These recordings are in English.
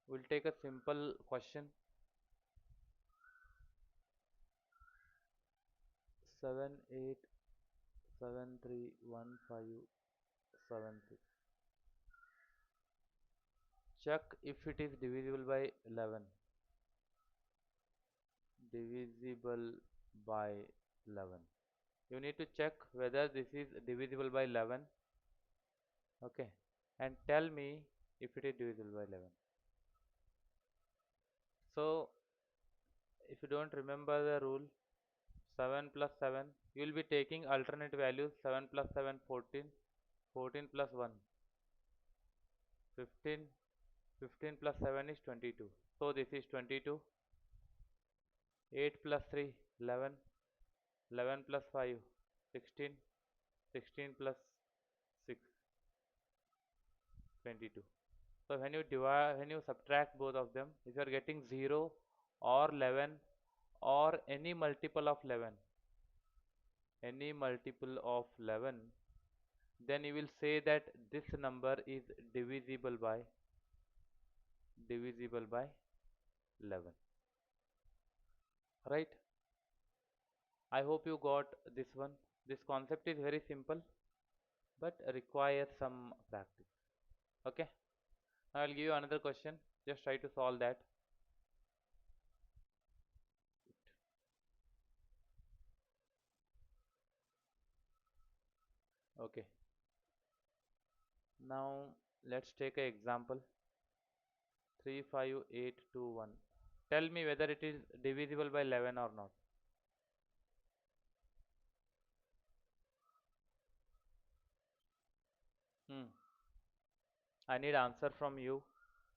We'll take a simple question. 78731576. Check if it is divisible by 11. Divisible by 11. You need to check whether this is divisible by 11. Okay. And tell me if it is divisible by 11. So, if you don't remember the rule, 7 plus 7, you will be taking alternate values. 7 plus 7, 14. 14 plus 1, 15. 15 plus 7 is 22. So, this is 22. 8 plus 3, 11. 11 plus 5, 16. 16 plus 6, 22. So when you divide, when you subtract both of them, if you are getting 0 or 11 or any multiple of 11, any multiple of 11, then you will say that this number is divisible by 11. Right? I hope you got this one. This concept is very simple but requires some practice. Okay? Now I'll give you another question. Just try to solve that. Okay. Now let's take an example. 35821. Tell me whether it is divisible by 11 or not. Hmm. I need answer from you.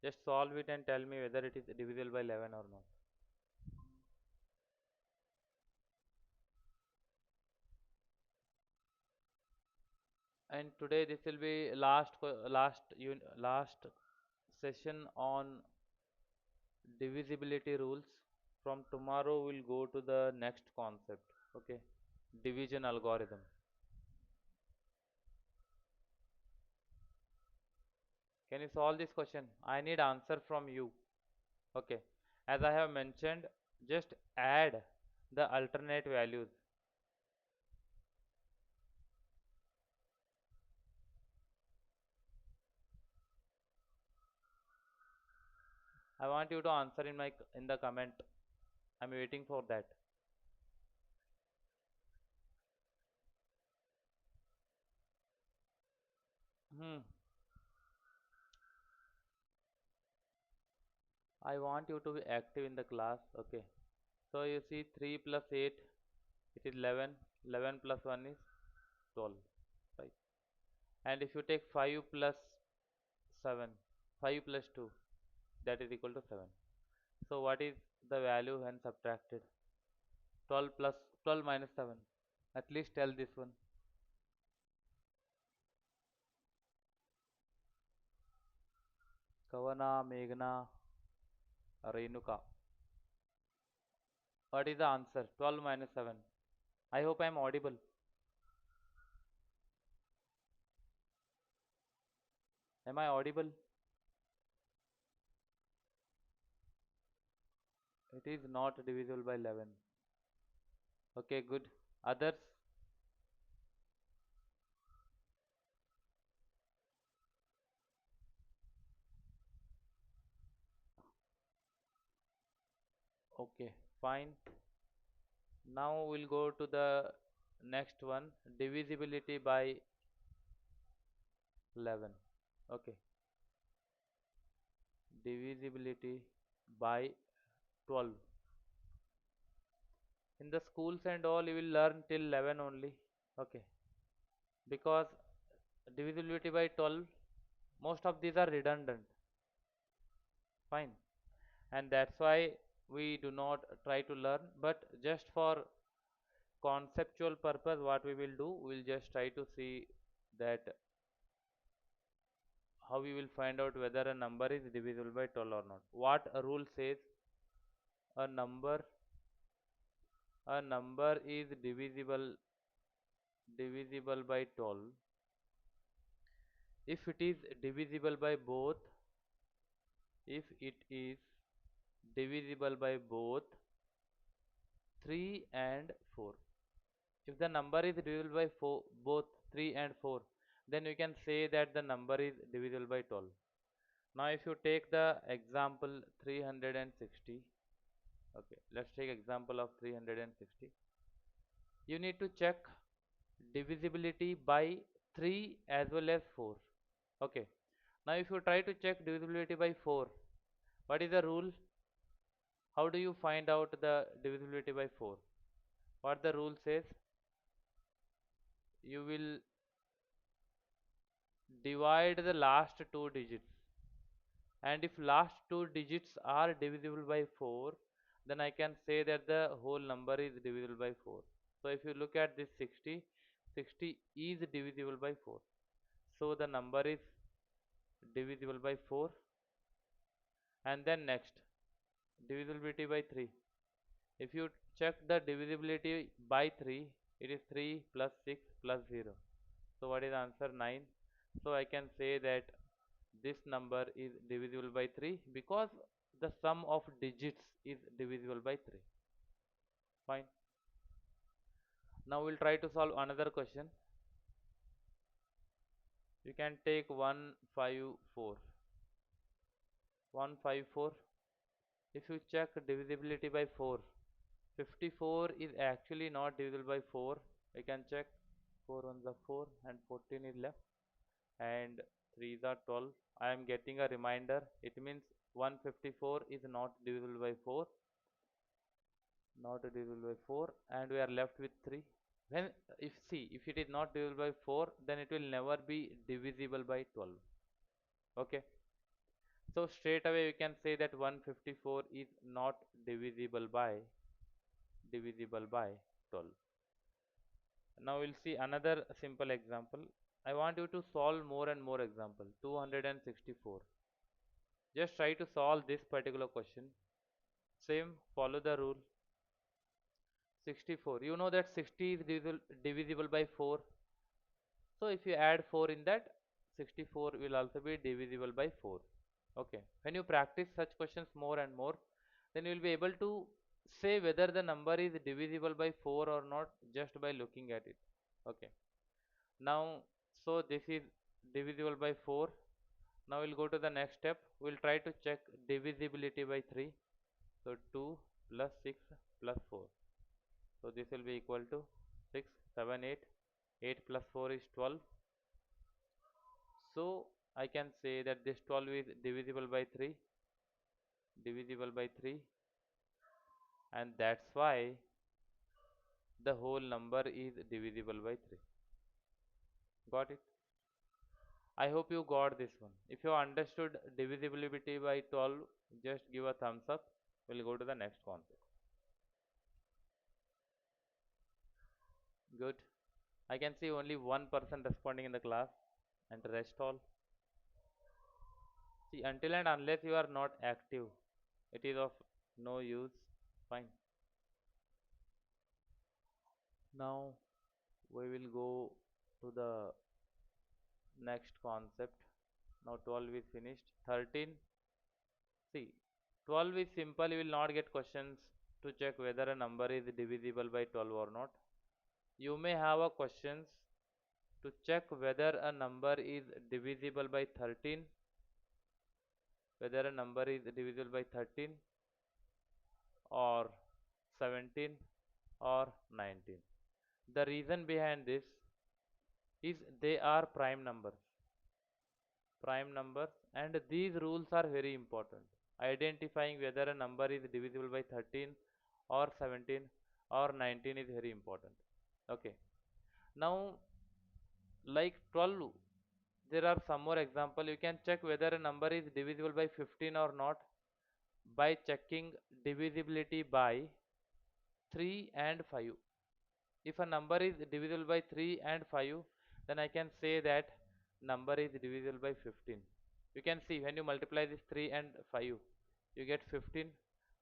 Just solve it and tell me whether it is divisible by 11 or not. And today this will be last session on divisibility rules. From tomorrow we'll go to the next concept. Okay, division algorithm. Can you solve this question? I need answer from you. Okay, as I have mentioned, just add the alternate values. I want you to answer in the comment. I'm waiting for that. Hmm. I want you to be active in the class. Okay. So you see 3 plus 8, it is 11. 11 plus 1 is 12. Right. And if you take 5 plus 7, 5 plus 2, that is equal to 7. So what is the value when subtracted? 12 minus 7. At least tell this one. Kavana, Meghna, Renuka. What is the answer? 12 minus 7. I hope I am audible. Am I audible? It is not divisible by 11. Okay, good. Others? Okay, fine. Now we'll go to the next one, divisibility by 11. Okay, divisibility by 12. In the schools and all, you will learn till 11 only. Okay, because divisibility by 12, most of these are redundant. Fine. And that's why we do not try to learn, but just for conceptual purpose, what we will do, we'll just try to see that how we will find out whether a number is divisible by 12 or not. What a rule says, a number a number is divisible by 12 if it is divisible by both if it is divisible by both 3 and 4. If the number is divisible by both 3 and 4, then you can say that the number is divisible by 12. Now if you take the example 360, okay, let's take example of 360. You need to check divisibility by 3 as well as 4. Okay, now if you try to check divisibility by 4, what is the rule? How do you find out the divisibility by 4? What the rule says? You will divide the last two digits, and if last two digits are divisible by 4, then I can say that the whole number is divisible by 4. So if you look at this 60, 60 is divisible by 4. So the number is divisible by 4. And then next, divisibility by 3. If you check the divisibility by 3, it is 3 plus 6 plus 0. So what is the answer? 9. So I can say that this number is divisible by 3 because the sum of digits is divisible by 3. Fine. Now we'll try to solve another question. You can take 154. 154. If you check divisibility by 4, 54 is actually not divisible by 4. You can check 4 ones are 4 and 14 is left, and 3s are 12. I am getting a reminder. It means 154 is not divisible by 4, not divisible by 4, and we are left with 3. When if it is not divisible by 4, then it will never be divisible by 12. Okay, so straight away you can say that 154 is not divisible by 12. Now we'll see another simple example. I want you to solve more and more example. 264. Just try to solve this particular question. Same, follow the rule. 64. You know that 60 is divisible by 4. So if you add 4 in that, 64 will also be divisible by 4. Okay. When you practice such questions more and more, then you will be able to say whether the number is divisible by 4 or not just by looking at it. Okay. Now, so this is divisible by 4. Now we'll go to the next step. We'll try to check divisibility by 3. So 2 plus 6 plus 4. So this will be equal to 6, 7, 8. 8 plus 4 is 12. So I can say that this 12 is divisible by 3. Divisible by 3. And that's why the whole number is divisible by 3. Got it? I hope you got this one. If you understood divisibility by 12, just give a thumbs up. We'll go to the next concept. Good. I can see only one person responding in the class and the rest all. See, until and unless you are not active, it is of no use. Fine. Now we will go to the next concept. Now 12 is finished. 13. See, 12 is simple. You will not get questions to check whether a number is divisible by 12 or not. You may have a questions to check whether a number is divisible by 13, whether a number is divisible by 13 or 17 or 19. The reason behind this is they are prime numbers. Prime numbers, and these rules are very important. Identifying whether a number is divisible by 13 or 17 or 19 is very important. Okay. Now, like 12, there are some more example. You can check whether a number is divisible by 15 or not by checking divisibility by 3 and 5. If a number is divisible by 3 and 5, then I can say that number is divisible by 15. You can see when you multiply this 3 and 5, you get 15.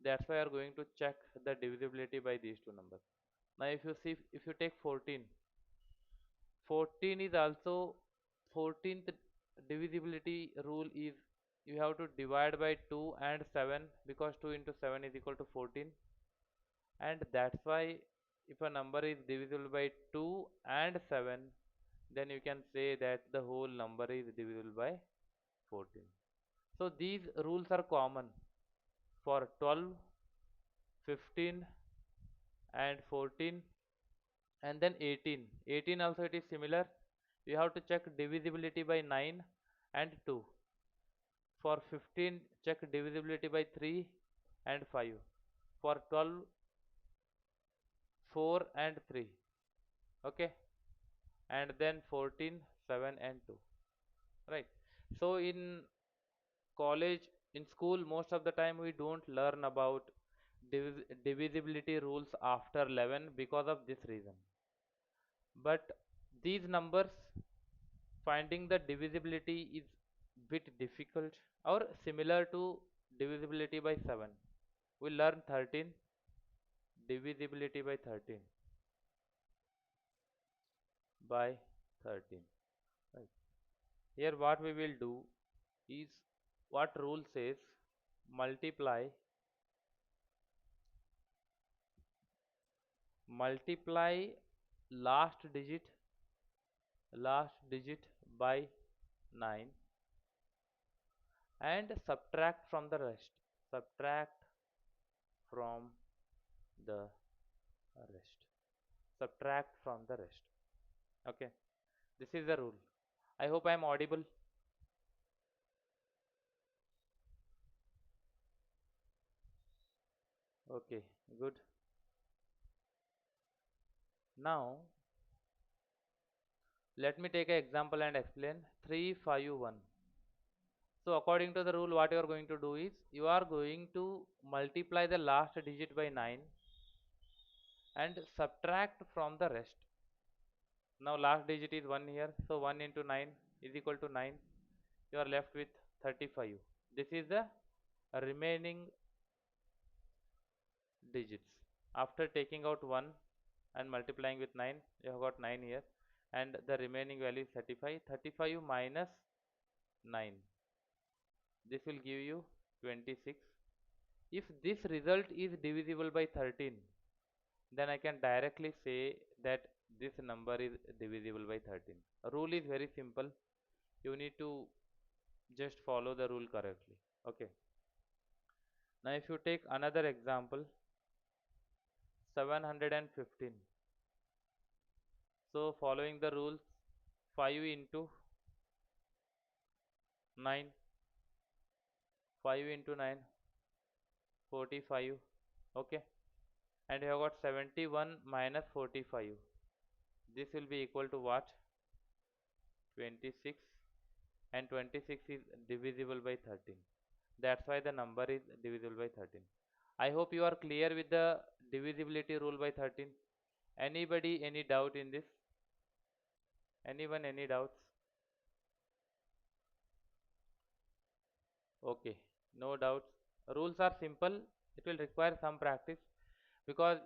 That's why you are going to check the divisibility by these two numbers. Now if you see, if you take 14, 14 is also 14th divisibility rule is you have to divide by 2 and 7, because 2 into 7 is equal to 14, and that's why if a number is divisible by 2 and 7, then you can say that the whole number is divisible by 14. So these rules are common for 12, 15 and 14, and then 18. 18 also it is similar. You have to check divisibility by 9 and 2. For 15, check divisibility by 3 and 5. For 12, 4 and 3. Okay, and then 14, 7 and 2. Right. So in college, in school, most of the time we don't learn about divisibility rules after 11 because of this reason. But these numbers, finding the divisibility is bit difficult or similar to divisibility by 7. We learn 13, divisibility by 13 by 13. Right. Here what we will do is, what rule says, multiply multiply last digit by 9 and subtract from the rest. Subtract from the rest. Subtract from the rest. Okay, this is the rule. I hope I am audible. Okay, good. Now let me take an example and explain. 3 5 1. So according to the rule, what you are going to do is, you are going to multiply the last digit by 9 and subtract from the rest. Now last digit is 1 here, so 1 into 9 is equal to 9. You are left with 35. This is the remaining digits. After taking out 1 and multiplying with 9, you have got 9 here, and the remaining value is 35. 35 minus 9, this will give you 26. If this result is divisible by 13, then I can directly say that this number is divisible by 13. Rule is very simple. You need to just follow the rule correctly. Okay. Now if you take another example, 715. So following the rules, 5 into 9, 5 into 9, 45. Okay. And you have got 71 minus 45. This will be equal to what? 26, and 26 is divisible by 13. That's why the number is divisible by 13. I hope you are clear with the divisibility rule by 13. Anybody, any doubt in this? Anyone, any doubts? Okay, no doubts. Rules are simple. It will require some practice, because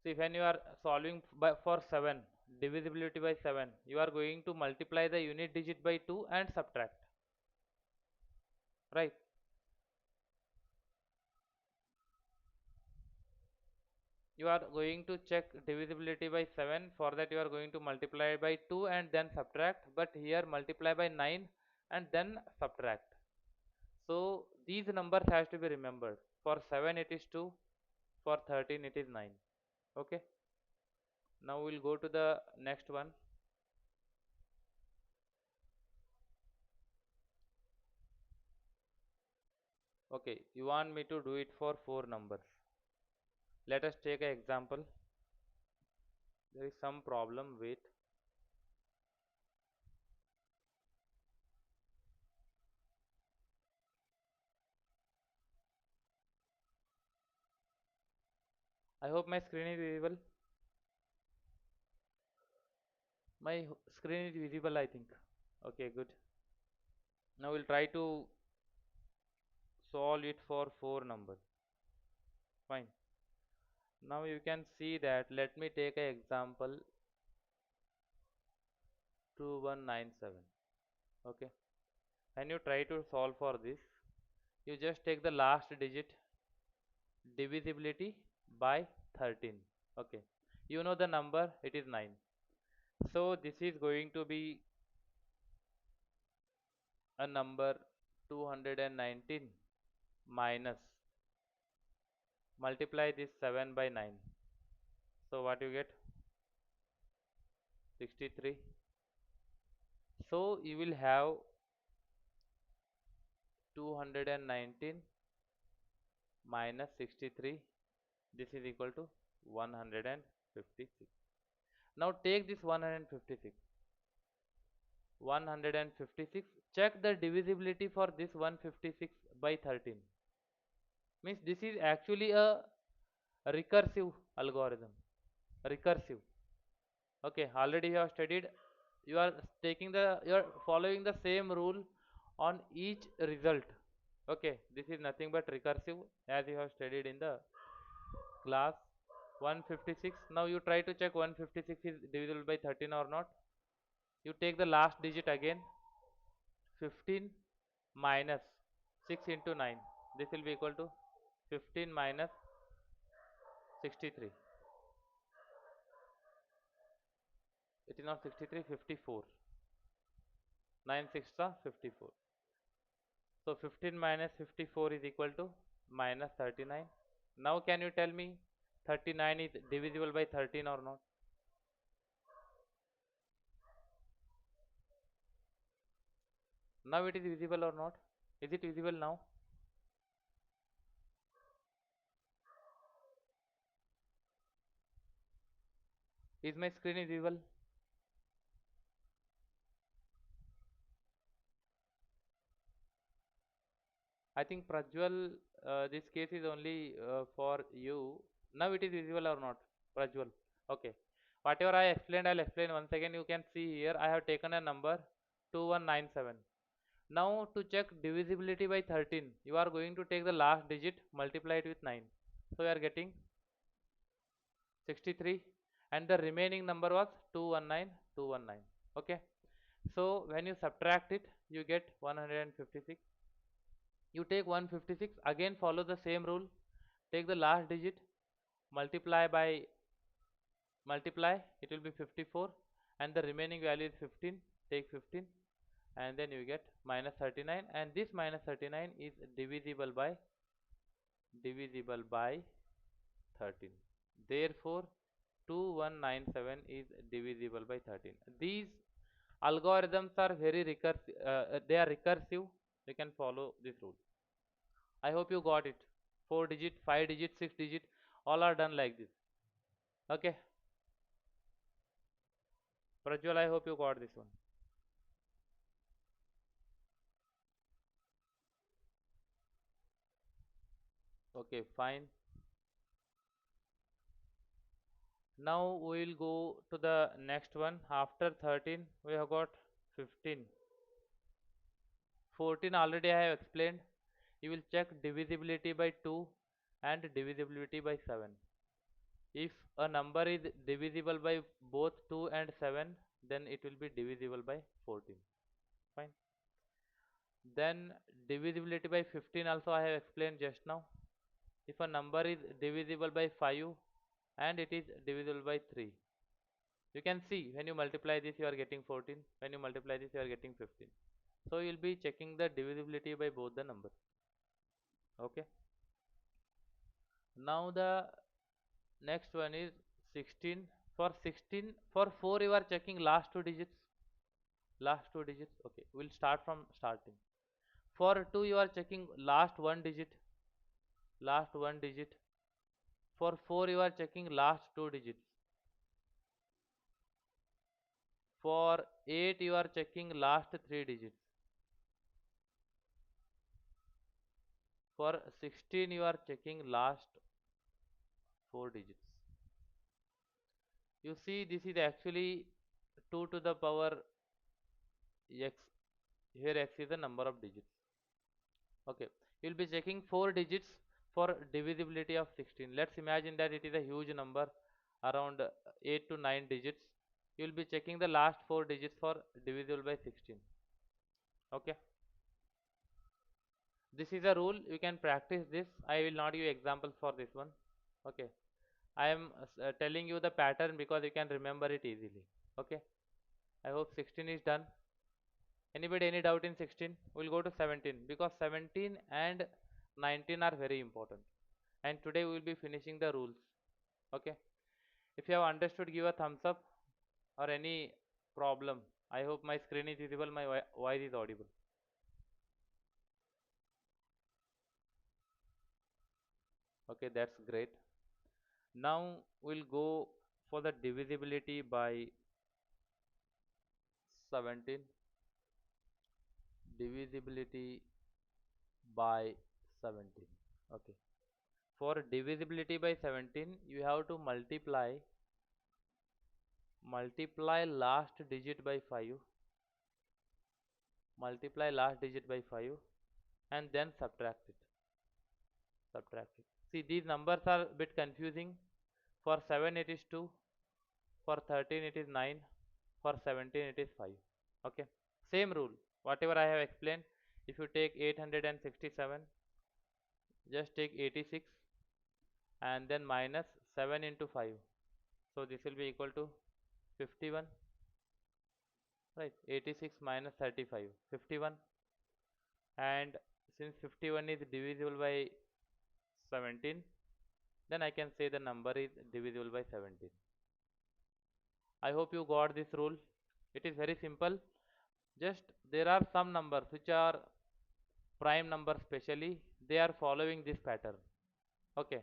see, when you are solving for 7, divisibility by 7, you are going to multiply the unit digit by 2 and subtract. Right? You are going to check divisibility by 7. For that you are going to multiply by 2 and then subtract, but here multiply by 9 and then subtract. So these numbers has to be remembered. For 7 it is 2, for 13 it is 9. Okay, now we'll go to the next one. Okay, you want me to do it for 4 numbers. Let us take an example. There is some problem. Wait. I hope my screen is visible. My screen is visible, I think. Okay, good. Now we'll try to solve it for 4 numbers. Fine. Now you can see that, let me take an example, 2197. Okay. when you try to solve for this, you just take the last digit divisibility by 13. Okay, you know the number, it is 9. So this is going to be a number 219 minus, multiply this 7 by 9. So what you get? 63. So you will have 219 minus 63. This is equal to 156. Now take this 156. 156. Check the divisibility for this 156 by 13. Means this is actually a recursive algorithm. Recursive. Okay, already you have studied. You are following the same rule on each result. Okay, this is nothing but recursive as you have studied in the class. 156. Now you try to check 156 is divisible by 13 or not. You take the last digit again, 15 minus 6 into 9. This will be equal to 15 minus 63. It is not 63, 54. 9 6 are 54. So 15 minus 54 is equal to minus 39. Now can you tell me 39 is divisible by 13 or not? Now it is visible or not? Is it visible now? Is my screen is visible? I think Prajwal, this case is only for you. Now it is visible or not? Prajwal. Okay. Whatever I explained, I'll explain once again. You can see here I have taken a number 2197. Now to check divisibility by 13, you are going to take the last digit, multiply it with 9. So you are getting 63 and the remaining number was 219. Okay. So when you subtract it, you get 156. You take 156, again follow the same rule, take the last digit, multiply by multiply, it will be 54 and the remaining value is 15, take 15 and then you get minus 39 and this minus 39 is divisible by 13. Therefore 2197 is divisible by 13. These algorithms are very recursive, they are recursive. You can follow this rule. I hope you got it. 4 digit, 5 digit, 6 digit, all are done like this. Okay. Prajwal, I hope you got this one. Okay, fine. Now we will go to the next one. After 13, we have got 15. 14 already I have explained. You will check divisibility by 2 and divisibility by 7. If a number is divisible by both 2 and 7, then it will be divisible by 14. Fine. Then divisibility by 15 also I have explained just now. If a number is divisible by 5 and it is divisible by 3, you can see when you multiply this you are getting 14, when you multiply this you are getting 15. So you will be checking the divisibility by both the numbers. Okay. Now the next one is 16. For 16, for 4 you are checking last two digits. Last two digits. Okay, we'll start from starting. For 2 you are checking last one digit. Last one digit. For 4 you are checking last two digits. For 8 you are checking last three digits. For 16 you are checking last four digits. You see this is actually 2 to the power x. Here x is the number of digits. Okay, you'll be checking 4 digits for divisibility of 16. Let's imagine that it is a huge number around 8 to 9 digits. You'll be checking the last 4 digits for divisible by 16. Okay, This is a rule, you can practice this. I will not give examples for this one. Okay, I am telling you the pattern because you can remember it easily. Okay, I hope 16 is done. Anybody any doubt in 16? We'll go to 17 because 17 and 19 are very important, and today we will be finishing the rules. Okay, if you have understood, give a thumbs up, or any problem. I hope my screen is visible, my voice is audible. Okay, that's great. Now we'll go for the divisibility by 17. Divisibility by 17. Okay, for divisibility by 17 you have to multiply last digit by 5, multiply last digit by 5, and then subtract it. See, these numbers are a bit confusing. For 7 it is 2, for 13 it is 9, for 17 it is 5. Okay, same rule whatever I have explained. If you take 867, just take 86 and then minus 7 into 5, so this will be equal to 51, right? 86 minus 35, 51. And since 51 is divisible by 17, then I can say the number is divisible by 17. I hope you got this rule. It is very simple. Just there are some numbers which are prime numbers, specially they are following this pattern. Okay,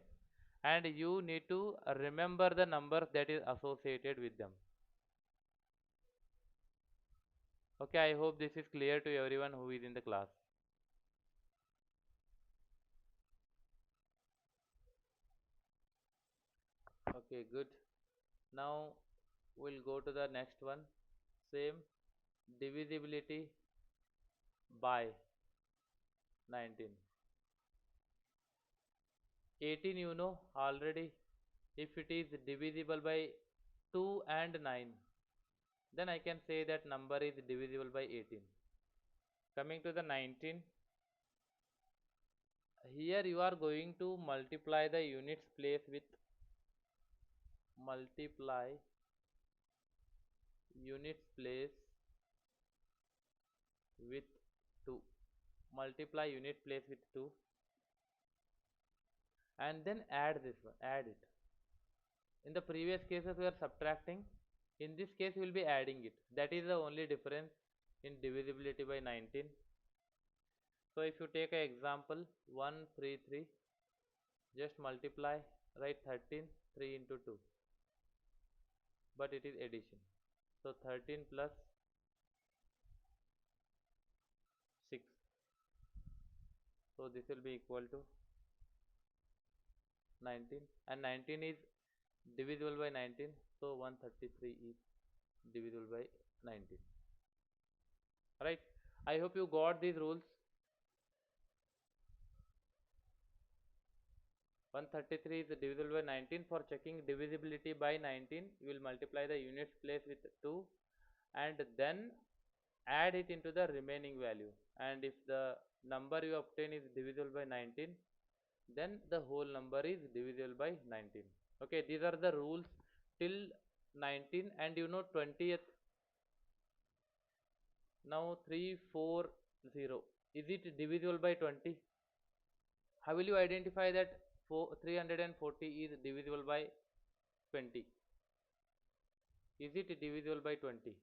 and you need to remember the numbers that is associated with them. Okay, I hope this is clear to everyone who is in the class. Okay, good. Now we'll go to the next one. Same, divisibility by 19. 18 you know already. If it is divisible by 2 and 9, then I can say that number is divisible by 18. Coming to the 19, here you are going to multiply the units place with, multiply units place with 2, multiply unit place with 2, and then add this one, add it. In the previous cases we are subtracting, in this case we will be adding it. That is the only difference in divisibility by 19. So if you take an example 133, just multiply, write 13, 3 into 2, but it is addition. So 13 plus 6, so this will be equal to 19, and 19 is divisible by 19, so 133 is divisible by 19. Right, I hope you got these rules. 133 is divisible by 19. For checking divisibility by 19, you will multiply the units place with 2 and then add it into the remaining value, and if the number you obtain is divisible by 19, then the whole number is divisible by 19. Okay, these are the rules till 19. And you know 20th, now 340, is it divisible by 20? How will you identify that 340 is divisible by 20? Is it divisible by 20?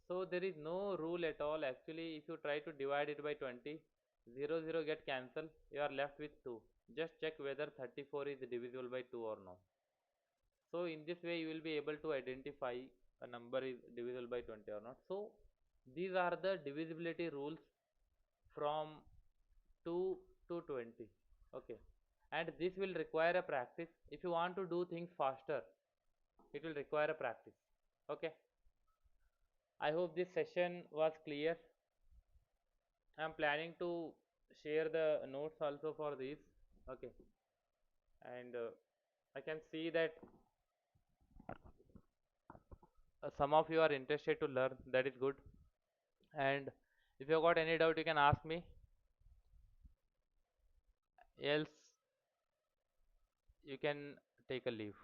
So there is no rule at all. Actually, if you try to divide it by 20, 0 0 get cancelled, you are left with 2. Just check whether 34 is divisible by 2 or no. So in this way you will be able to identify a number is divisible by 20 or not. So these are the divisibility rules from 2 to 20. Okay, and this will require a practice. If you want to do things faster, it will require a practice. Okay, I hope this session was clear. I am planning to share the notes also for this. Okay, and I can see that some of you are interested to learn, that is good. And if you got any doubt, you can ask me, else you can take a leave.